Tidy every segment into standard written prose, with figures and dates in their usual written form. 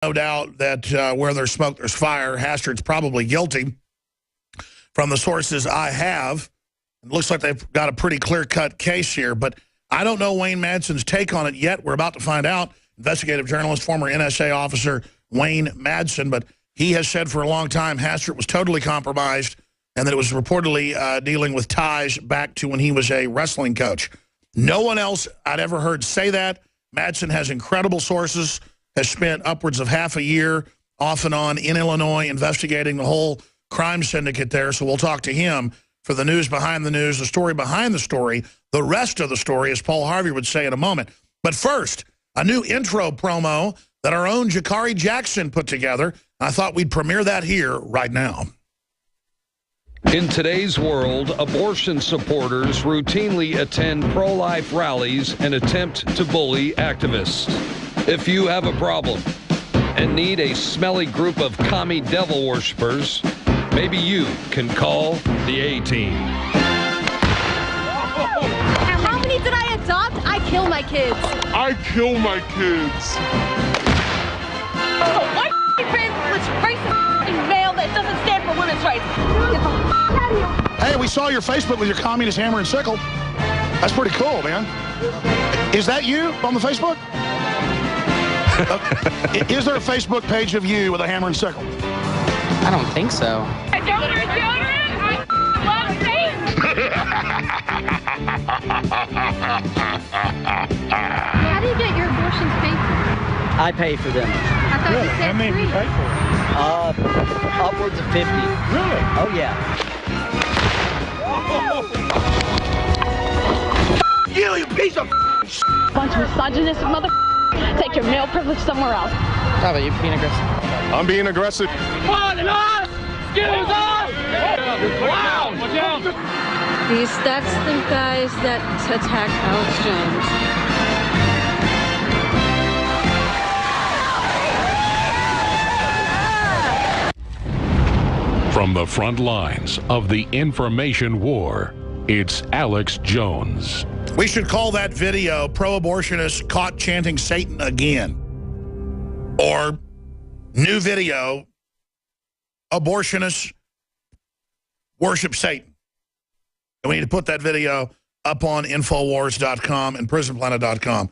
No doubt that where there's smoke, there's fire. Hastard's probably guilty. From the sources I have, it looks like they've got a pretty clear-cut case here, but I don't know Wayne Madsen's take on it yet. We're about to find out. Investigative journalist, former NSA officer Wayne Madsen, but he has said for a long time Hastert was totally compromised and that it was reportedly dealing with ties back to when he was a wrestling coach. No one else I'd ever heard say that. Madsen has incredible sources, has spent upwards of half a year off and on in Illinois investigating the whole crime syndicate there, so we'll talk to him for the news behind the news, the story behind the story, the rest of the story, as Paul Harvey would say in a moment. But first, a new intro promo that our own Jakari Jackson put together. I thought we'd premiere that here right now. In today's world, abortion supporters routinely attend pro-life rallies and attempt to bully activists. If you have a problem and need a smelly group of commie devil worshippers, maybe you can call the A-Team. How many did I adopt? I kill my kids. I kill my kids. Oh, white privileged racist male that doesn't stand for women's rights. Get the out of here. Hey, we saw your Facebook with your communist hammer and sickle. That's pretty cool, man. Is that you on the Facebook? Is there a Facebook page of you with a hammer and sickle? I don't think so. I don't want children. I love Satan. How do you get your abortions paid for? I pay for them. I thought you said free. pay for it? Upwards of 50. Really? Oh, yeah. You piece of Bunch of misogynistic mother. Take your male privilege somewhere else. How about you being aggressive? I'm being aggressive. Wow. That's the guys that attack Alex Jones. From the front lines of the information war, it's Alex Jones. We should call that video "Pro-Abortionists Caught Chanting Satan Again." Or new video, "Abortionists Worship Satan." And we need to put that video up on Infowars.com and PrisonPlanet.com.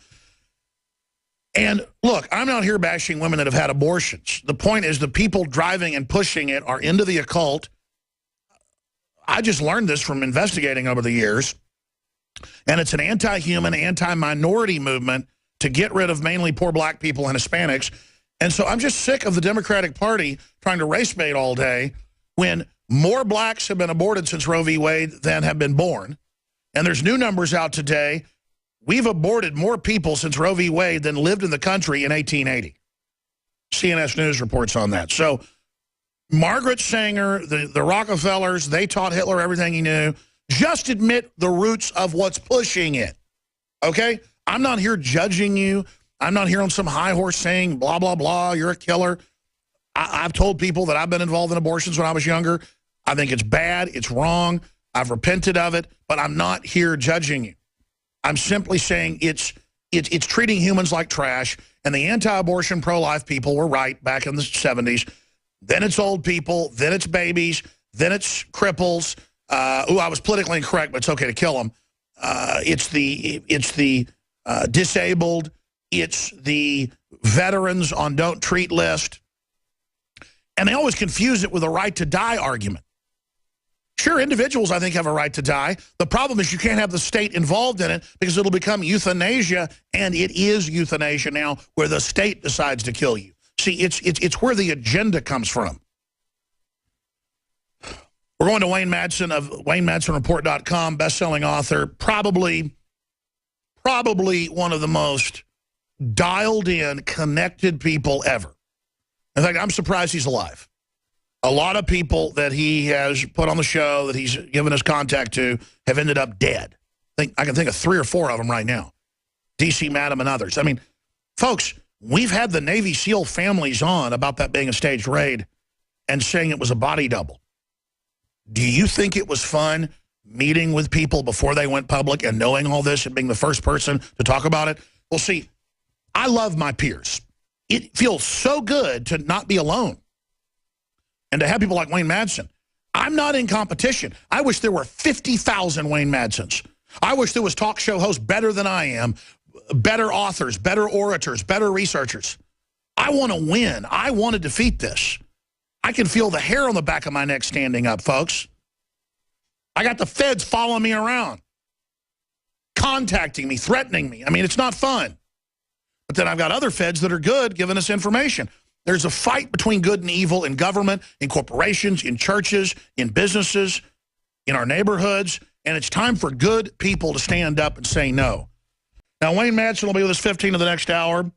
And look, I'm not here bashing women that have had abortions. The point is the people driving and pushing it are into the occult. I just learned this from investigating over the years. And it's an anti-human, anti-minority movement to get rid of mainly poor black people and Hispanics. And so I'm just sick of the Democratic Party trying to race bait all day when more blacks have been aborted since Roe v. Wade than have been born. And there's new numbers out today. We've aborted more people since Roe v. Wade than lived in the country in 1880. CNS News reports on that. So Margaret Sanger, the Rockefellers, they taught Hitler everything he knew. Just admit the roots of what's pushing it, okay? I'm not here judging you. I'm not here on some high horse saying, blah, blah, blah, you're a killer. I've told people that I've been involved in abortions when I was younger. I think it's bad. It's wrong. I've repented of it, but I'm not here judging you. I'm simply saying it's treating humans like trash, and the anti-abortion, pro-life people were right back in the 70s. Then it's old people. Then it's babies. Then it's cripples. I was politically incorrect, but it's okay to kill them. It's the disabled. It's the veterans on don't treat list. And they always confuse it with a right to die argument. Sure, individuals, I think, have a right to die. The problem is you can't have the state involved in it because it'll become euthanasia, and it is euthanasia now where the state decides to kill you. See, it's where the agenda comes from. We're going to Wayne Madsen of WayneMadsenReport.com, best-selling author, probably one of the most dialed-in, connected people ever. In fact, I'm surprised he's alive. A lot of people that he has put on the show, that he's given his contact to, have ended up dead. I can think of 3 or 4 of them right now. D.C. Madam and others. I mean, folks, we've had the Navy SEAL families on about that being a staged raid and saying it was a body double. Do you think it was fun meeting with people before they went public and knowing all this and being the first person to talk about it? Well, see, I love my peers. it feels so good to not be alone and to have people like Wayne Madsen. I'm not in competition. I wish there were 50,000 Wayne Madsens. I wish there was talk show hosts better than I am, better authors, better orators, better researchers. I want to win. I want to defeat this. I can feel the hair on the back of my neck standing up, folks. I got the feds following me around, contacting me, threatening me. I mean, it's not fun. But then I've got other feds that are good giving us information. There's a fight between good and evil in government, in corporations, in churches, in businesses, in our neighborhoods, and it's time for good people to stand up and say no. Now, Wayne Madsen will be with us 15 of the next hour,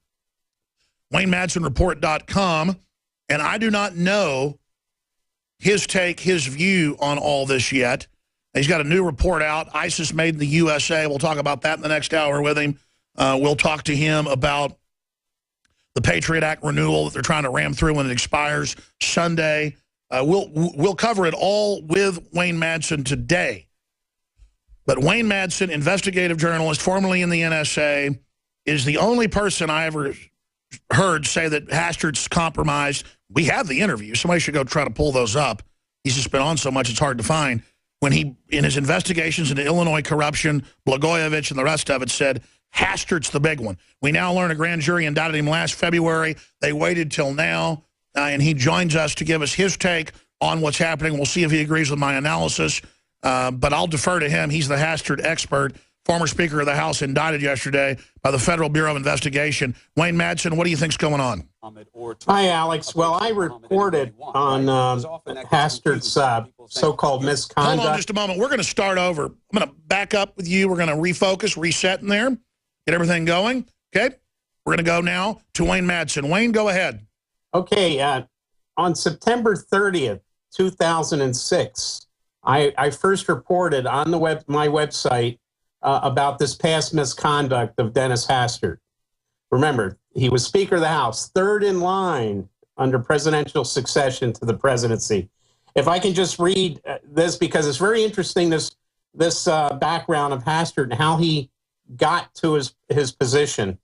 WayneMadsenReport.com, and I do not know his take, his view on all this yet. He's got a new report out, ISIS Made in the USA. We'll talk about that in the next hour with him. We'll talk to him about the Patriot Act renewal that they're trying to ram through when it expires Sunday. We'll cover it all with Wayne Madsen today. But Wayne Madsen, investigative journalist, formerly in the NSA, is the only person I ever heard say that Hastert's compromised. We have the interview. Somebody should go try to pull those up. He's just been on so much it's hard to find. When he, in his investigations into Illinois corruption, Blagojevich and the rest of it, said Hastert's the big one. We now learn a grand jury indicted him last February. They waited till now, and he joins us to give us his take on what's happening. We'll see if he agrees with my analysis, but I'll defer to him. He's the Hastert expert, former Speaker of the House, indicted yesterday by the Federal Bureau of Investigation. Wayne Madsen, what do you think's going on? Hi, Alex. Well, I reported on Hastert's so-called misconduct. Hold on just a moment. We're going to start over. I'm going to back up with you. We're going to refocus, reset in there, get everything going. Okay? We're going to go now to Wayne Madsen. Wayne, go ahead. Okay. On September 30th, 2006, I first reported on my website about this past misconduct of Dennis Hastert. Remember, he was Speaker of the House, third in line under presidential succession to the presidency. If I can just read this, because it's very interesting, this background of Hastert and how he got to his position.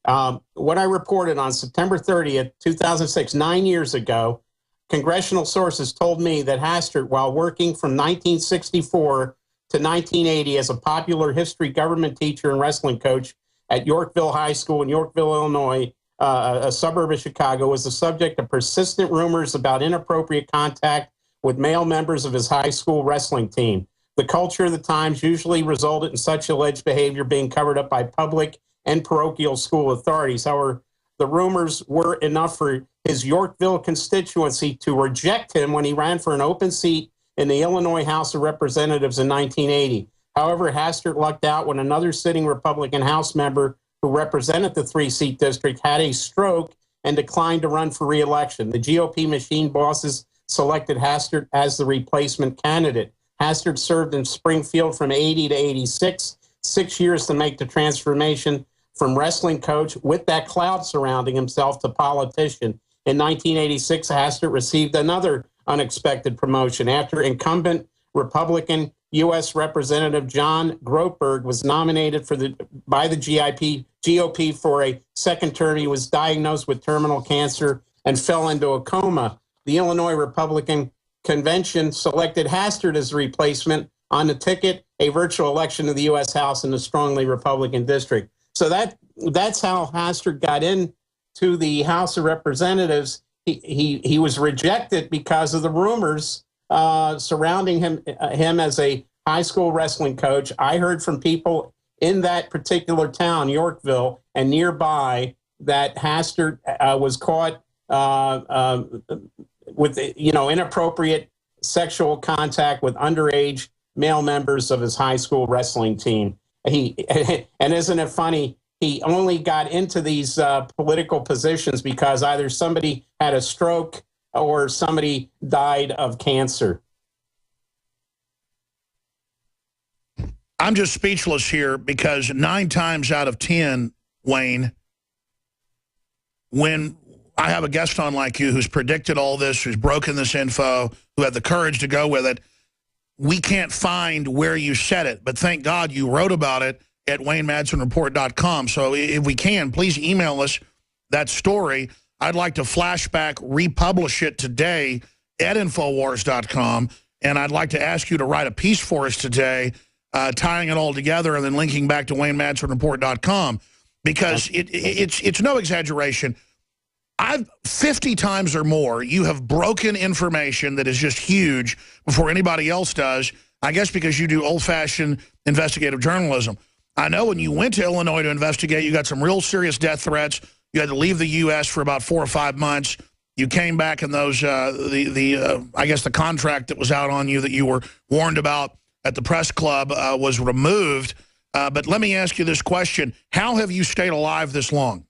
What I reported on September 30th, 2006, 9 years ago, congressional sources told me that Hastert, while working from 1964 to 1980 as a popular history government teacher and wrestling coach at Yorkville High School in Yorkville, Illinois, a suburb of Chicago, was the subject of persistent rumors about inappropriate contact with male members of his high school wrestling team. The culture of the times usually resulted in such alleged behavior being covered up by public and parochial school authorities. However, the rumors were enough for his Yorkville constituency to reject him when he ran for an open seat in the Illinois House of Representatives in 1980. However, Hastert lucked out when another sitting Republican House member who represented the three-seat district had a stroke and declined to run for re-election. The GOP machine bosses selected Hastert as the replacement candidate. Hastert served in Springfield from 80 to 86, 6 years to make the transformation from wrestling coach with that cloud surrounding himself to politician. In 1986, Hastert received another unexpected promotion after incumbent Republican U.S. Representative John Groteberg was nominated by the GOP for a second term. He was diagnosed with terminal cancer and fell into a coma. The Illinois Republican Convention selected Hastert as the replacement on the ticket, a virtual election to the U.S. House in the strongly Republican district. So that's how Hastert got into the House of Representatives. He was rejected because of the rumors surrounding him as a high school wrestling coach. I heard from people in that particular town, Yorkville, and nearby, that Hastert was caught with inappropriate sexual contact with underage male members of his high school wrestling team. And isn't it funny? He only got into these political positions because either somebody had a stroke or somebody died of cancer. I'm just speechless here because 9 times out of 10, Wayne, when I have a guest on like you who's predicted all this, who's broken this info, who had the courage to go with it, we can't find where you said it. But thank God you wrote about it at WayneMadsenReport.com. So if we can, please email us that story. I'd like to flashback, republish it today at Infowars.com, and I'd like to ask you to write a piece for us today, tying it all together and then linking back to WayneMadsenReport.com, because it's no exaggeration. 50 times or more, you have broken information that is just huge before anybody else does, I guess because you do old-fashioned investigative journalism. I know when you went to Illinois to investigate, you got some real serious death threats. You had to leave the U.S. for about 4 or 5 months. You came back and those, I guess the contract that was out on you that you were warned about at the press club was removed. But let me ask you this question. How have you stayed alive this long?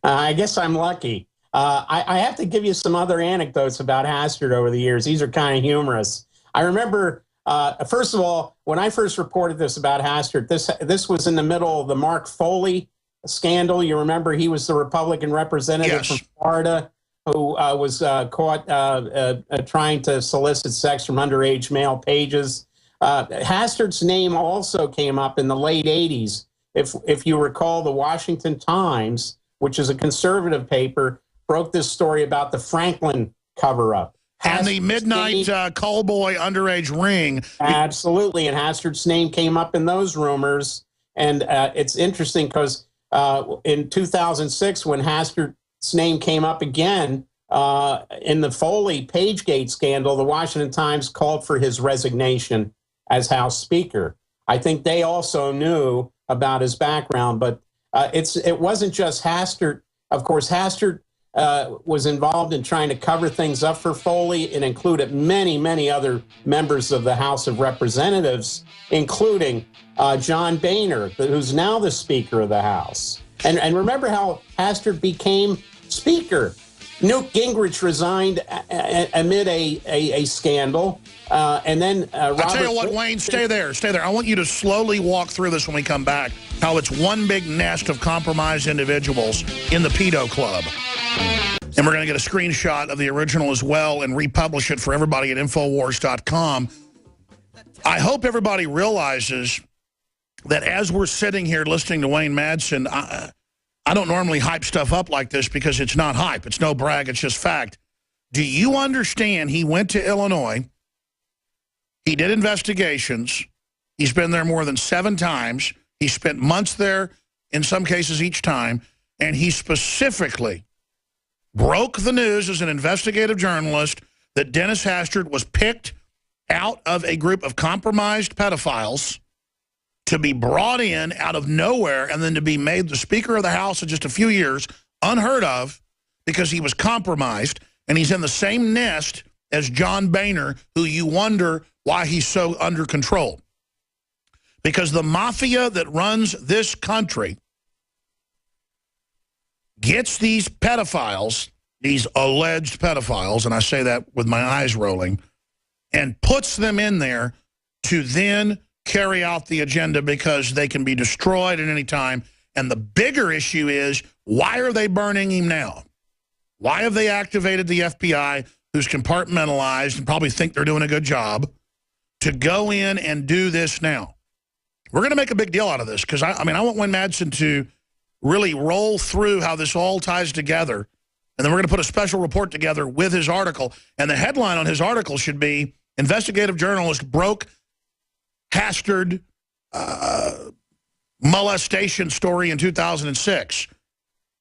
I guess I'm lucky. I have to give you some other anecdotes about Hastert over the years. These are kind of humorous. I remember, first of all, when I first reported this about Hastert, this was in the middle of the Mark Foley scandal. You remember he was the Republican representative from Florida who was caught trying to solicit sex from underage male pages. Hastert's name also came up in the late 80s. If you recall, the Washington Times, which is a conservative paper, broke this story about the Franklin cover-up. And the midnight callboy underage ring. Absolutely, and Hastert's name came up in those rumors. And it's interesting because in 2006, when Hastert's name came up again in the Foley Pagegate scandal, the Washington Times called for his resignation as House Speaker. I think they also knew about his background, but it wasn't just Hastert. Of course, Hastert was involved in trying to cover things up for Foley. It included many, many other members of the House of Representatives, including John Boehner, who's now the Speaker of the House. And remember how Hastert became Speaker. Newt Gingrich resigned amid a scandal. And then I'll tell you what, Wayne, stay there. I want you to slowly walk through this when we come back, how it's one big nest of compromised individuals in the pedo club. And we're going to get a screenshot of the original as well and republish it for everybody at Infowars.com. I hope everybody realizes that as we're sitting here listening to Wayne Madsen, I don't normally hype stuff up like this because it's not hype. It's no brag. It's just fact. Do you understand he went to Illinois? He did investigations. He's been there more than 7 times. He spent months there, in some cases each time, and he specifically broke the news as an investigative journalist that Dennis Hastert was picked out of a group of compromised pedophiles to be brought in out of nowhere and then to be made the Speaker of the House in just a few years, unheard of, because he was compromised, and he's in the same nest as John Boehner, who you wonder why he's so under control. Because the mafia that runs this country gets these pedophiles, these alleged pedophiles, and I say that with my eyes rolling, and puts them in there to then carry out the agenda because they can be destroyed at any time. And the bigger issue is, why are they burning him now? Why have they activated the FBI, who's compartmentalized and probably think they're doing a good job, to go in and do this now? We're going to make a big deal out of this because, I want Wayne Madsen to really roll through how this all ties together. And then we're going to put a special report together with his article. And the headline on his article should be, Investigative Journalist Broke Hastert Molestation Story in 2006.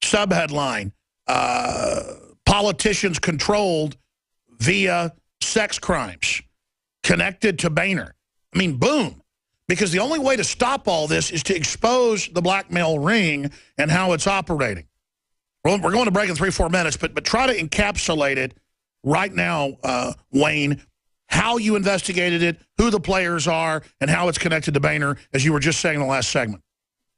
Subheadline, Politicians Controlled Via Sex Crimes Connected to Boehner. I mean, boom. Because the only way to stop all this is to expose the blackmail ring and how it's operating. Well, we're going to break in 3-4 minutes, but try to encapsulate it right now, Wayne, how you investigated it, who the players are, and how it's connected to Boehner, as you were just saying in the last segment.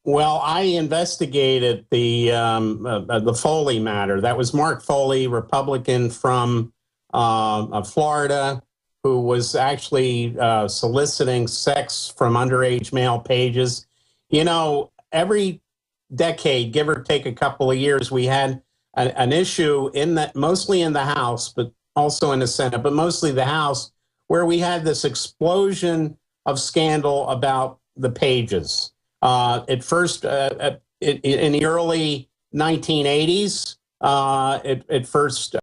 Well, I investigated the Foley matter. That was Mark Foley, Republican from Florida, who was actually soliciting sex from underage male pages. You know, every decade, give or take a couple of years, we had an issue in that, mostly in the House, but also in the Senate, but mostly the House, where we had this explosion of scandal about the pages. At first, in the early 1980s, at first